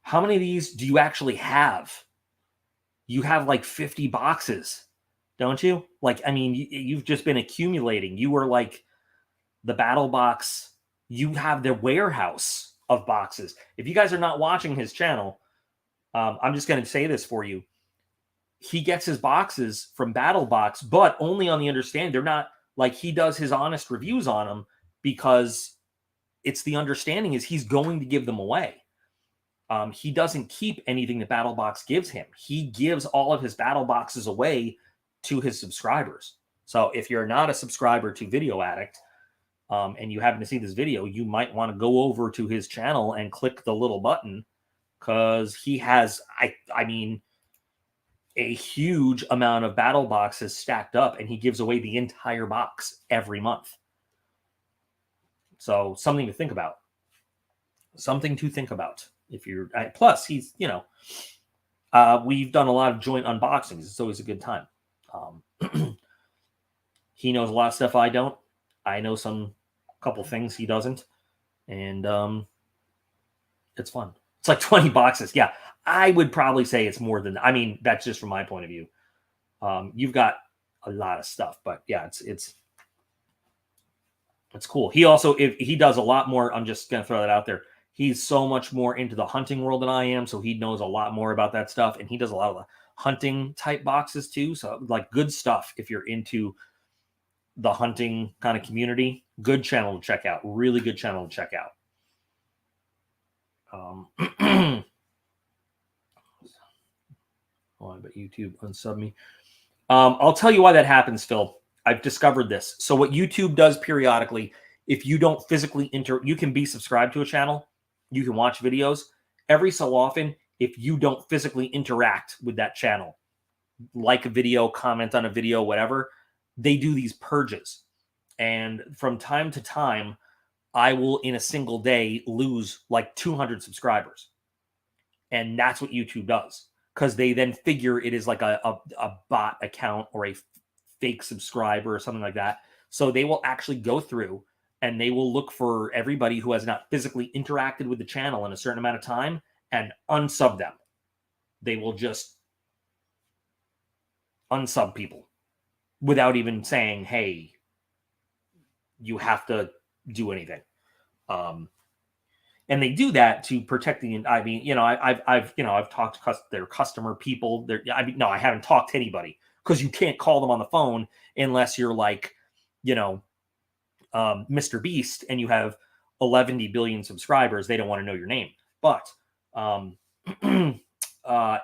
how many of these do you actually have? You have like 50 boxes, don't you? Like, I mean, you've just been accumulating. You were like the battle box. You have the warehouse of boxes. If you guys are not watching his channel, I'm just going to say this for you. He gets his boxes from BattleBox, but only on the understanding they're not like he does his honest reviews on them, because it's the understanding is he's going to give them away. He doesn't keep anything that BattleBox gives him. He gives all of his battle boxes away to his subscribers. So if you're not a subscriber to Video Addict, and you happen to see this video, you might want to go over to his channel and click the little button, because he has, I mean, a huge amount of battle boxes stacked up, and he gives away the entire box every month. So something to think about. Something to think about. If you're plus, he's we've done a lot of joint unboxings. It's always a good time. He knows a lot of stuff I don't. I know couple things he doesn't, and it's fun. It's like 20 boxes. Yeah, I would probably say it's more than. I mean, that's just from my point of view. You've got a lot of stuff, but yeah, it's cool. He also, if he does a lot more, I'm just gonna throw that out there. He's so much more into the hunting world than I am, so he knows a lot more about that stuff, and he does a lot of the hunting type boxes too. So like good stuff if you're into the hunting kind of community. Good channel to check out. Really good channel to check out. But YouTube unsub me. I'll tell you why that happens, Phil. I've discovered this. So what YouTube does periodically, if you don't physically you can be subscribed to a channel, you can watch videos. Every so often, if you don't physically interact with that channel, like a video, comment on a video, whatever, they do these purges. And from time to time, I will, in a single day, lose like 200 subscribers. And that's what YouTube does, because they then figure it is like a bot account or a fake subscriber or something like that. So they will actually go through and they will look for everybody who has not physically interacted with the channel in a certain amount of time and unsub them. They will just unsub people without even saying, hey, you have to do anything. And they do that to protect the. I mean, I've talked to their customer people. No, I haven't talked to anybody, because you can't call them on the phone unless you're like, Mr. Beast, and you have 11 billion subscribers. They don't want to know your name. But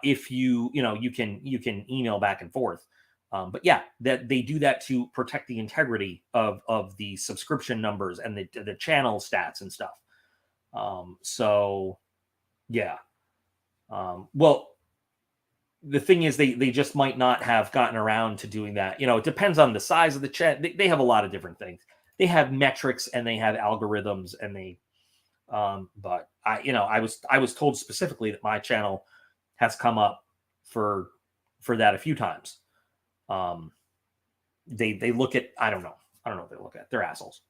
if you can email back and forth. But yeah, that they do that to protect the integrity of the subscription numbers and the channel stats and stuff. So yeah. Well, the thing is, they just might not have gotten around to doing that. It depends on the size of the chat. They have a lot of different things. They have metrics and they have algorithms, and they but I was told specifically that my channel has come up for that a few times. They look at, I don't know what they look at. They're assholes.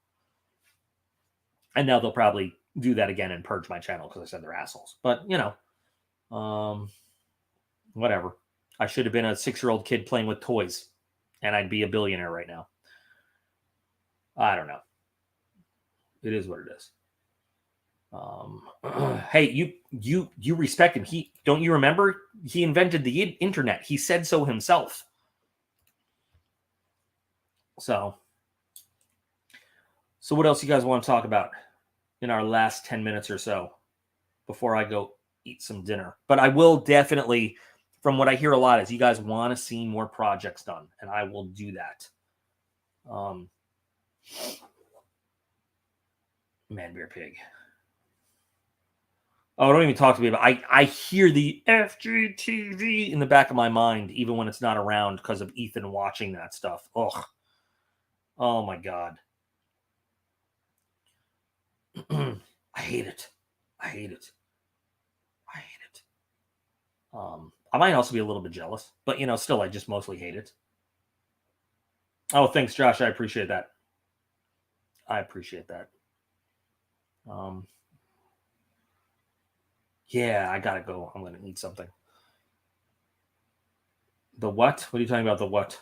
And now they'll probably do that again and purge my channel because I said they're assholes. But whatever. I should have been a 6-year-old kid playing with toys, and I'd be a billionaire right now. I don't know. It is what it is. Hey, you respect him. Don't you remember? He invented the internet. He said so himself. So what else you guys want to talk about in our last 10 minutes or so before I go eat some dinner. But I will definitely, from what I hear a lot, is you guys want to see more projects done, and I will do that. Man, Bear Pig. Oh, don't even talk to me about. I hear the FGTV in the back of my mind, even when it's not around, because of Ethan watching that stuff. Ugh. Oh my god. I hate it. I hate it. I hate it. I might also be a little bit jealous, but still, I just mostly hate it. Oh, thanks, Josh. I appreciate that. I appreciate that. Yeah, I gotta go. I'm gonna eat something. The what? What are you talking about? The what?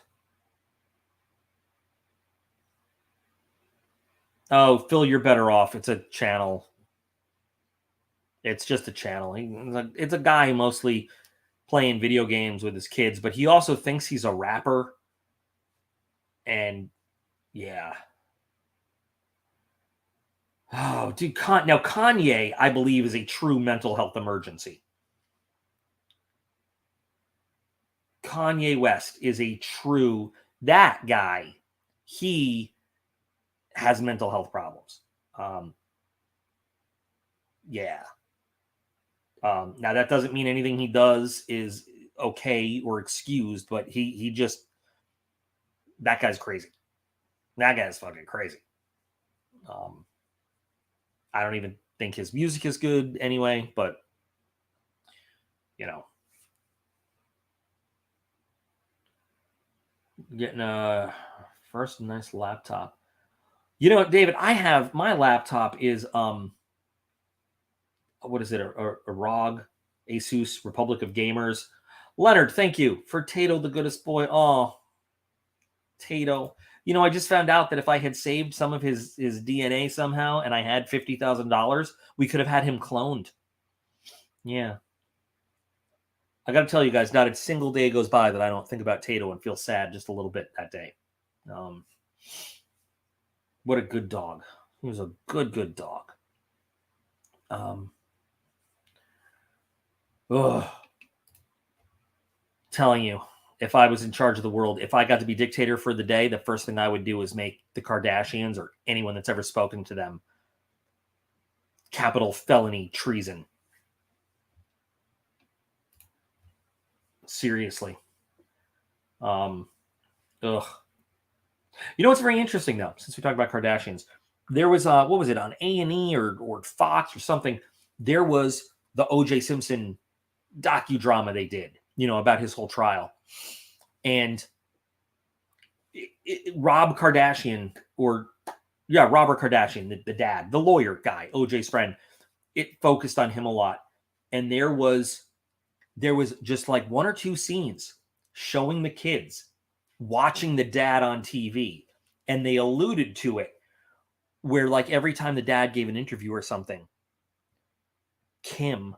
Oh, Phil, you're better off. It's a channel. It's just a channel. It's a guy mostly playing video games with his kids, but he also thinks he's a rapper. And yeah. Oh, dude. Now, Kanye, I believe, is a true mental health emergency. Kanye West is a true, that guy, he has mental health problems. Yeah. Now that doesn't mean anything he does is okay or excused, but he just, that guy's crazy. That guy's fucking crazy. I don't even think his music is good anyway, but getting a first nice laptop. You know what, David? I have my laptop is what is it? A ROG, Asus Republic of Gamers. Leonard, thank you for Tato, the goodest boy. Oh, Tato. I just found out that if I had saved some of his DNA somehow and I had $50,000, we could have had him cloned. Yeah. I got to tell you guys, not a single day goes by that I don't think about Tato and feel sad just a little bit that day. What a good dog. He was a good dog. Telling you, if I was in charge of the world, if I got to be dictator for the day, the first thing I would do is make the Kardashians or anyone that's ever spoken to them capital felony treason. Seriously. Ugh. You know what's very interesting though, since we talk about Kardashians, there was what was it on A&E or Fox or something? There was the O.J. Simpson docudrama they did, about his whole trial, and Robert Kardashian, the dad, the lawyer guy, O.J.'s friend, it focused on him a lot, and there was just like one or two scenes showing the kids watching the dad on TV, and they alluded to it where like every time the dad gave an interview or something, Kim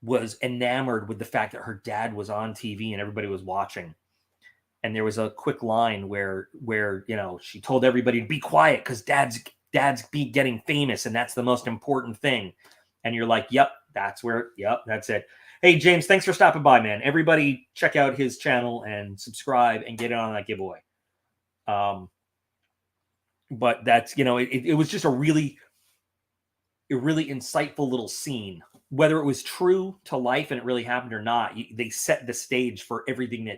was enamored with the fact that her dad was on TV and everybody was watching. And there was a quick line where she told everybody to be quiet because dad's be getting famous and that's the most important thing. And you're like, yep, that's it. Hey, James, thanks for stopping by, man. Everybody check out his channel and subscribe and get in on that giveaway. But that's, it was just a really insightful little scene. Whether it was true to life and it really happened or not, they set the stage for everything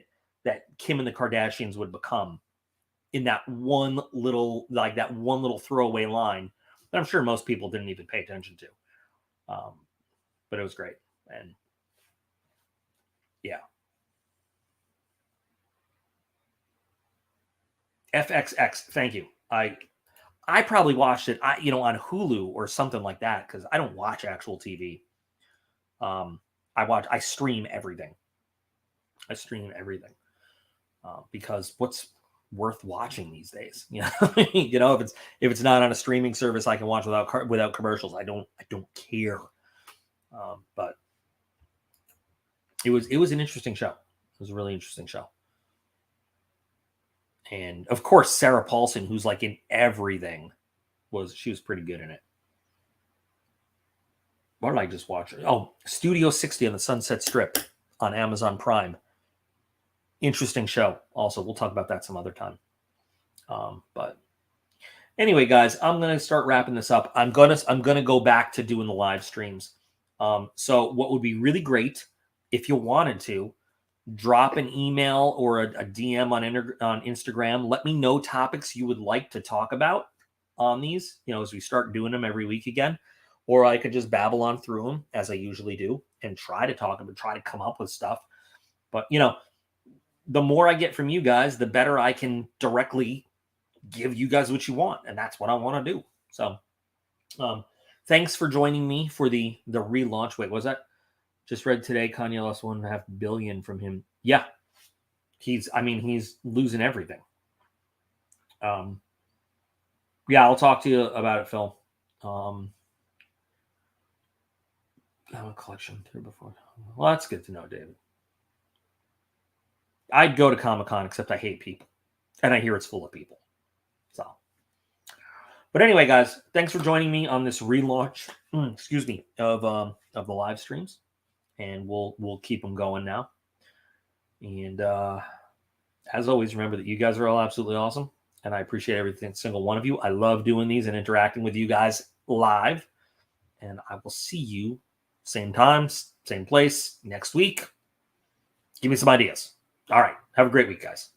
that Kim and the Kardashians would become in that one little throwaway line that I'm sure most people didn't even pay attention to. But it was great. And yeah. FXX, thank you. I probably watched it, on Hulu or something like that because I don't watch actual TV. I stream everything. Because what's worth watching these days? If it's not on a streaming service I can watch without commercials, I don't care. But it was an interesting show. It was a really interesting show. And of course, Sarah Paulson, who's like in everything, she was pretty good in it. What did I just watch? Oh, Studio 60 on the Sunset Strip on Amazon Prime. Interesting show. Also, we'll talk about that some other time. But anyway, guys, I'm gonna start wrapping this up. I'm gonna go back to doing the live streams. So what would be really great if you wanted to drop an email or a DM on Instagram. Let me know topics you would like to talk about on these. As we start doing them every week again, or I could just babble on through them as I usually do and try to talk about, try to come up with stuff. But the more I get from you guys, the better I can directly give you guys what you want, and that's what I want to do. So thanks for joining me for the relaunch. Wait, was that just read today? Kanye lost $1.5 billion from him. Yeah, he's losing everything. Yeah, I'll talk to you about it, Phil. I have a collection here before. Well, that's good to know, David. I'd go to Comic-Con, except I hate people, and I hear it's full of people. So, but anyway, guys, thanks for joining me on this relaunch. Of the live streams, and we'll keep them going now. And as always, remember that you guys are all absolutely awesome, and I appreciate every single one of you. I love doing these and interacting with you guys live, and I will see you same time, same place next week. Give me some ideas. All right. Have a great week, guys.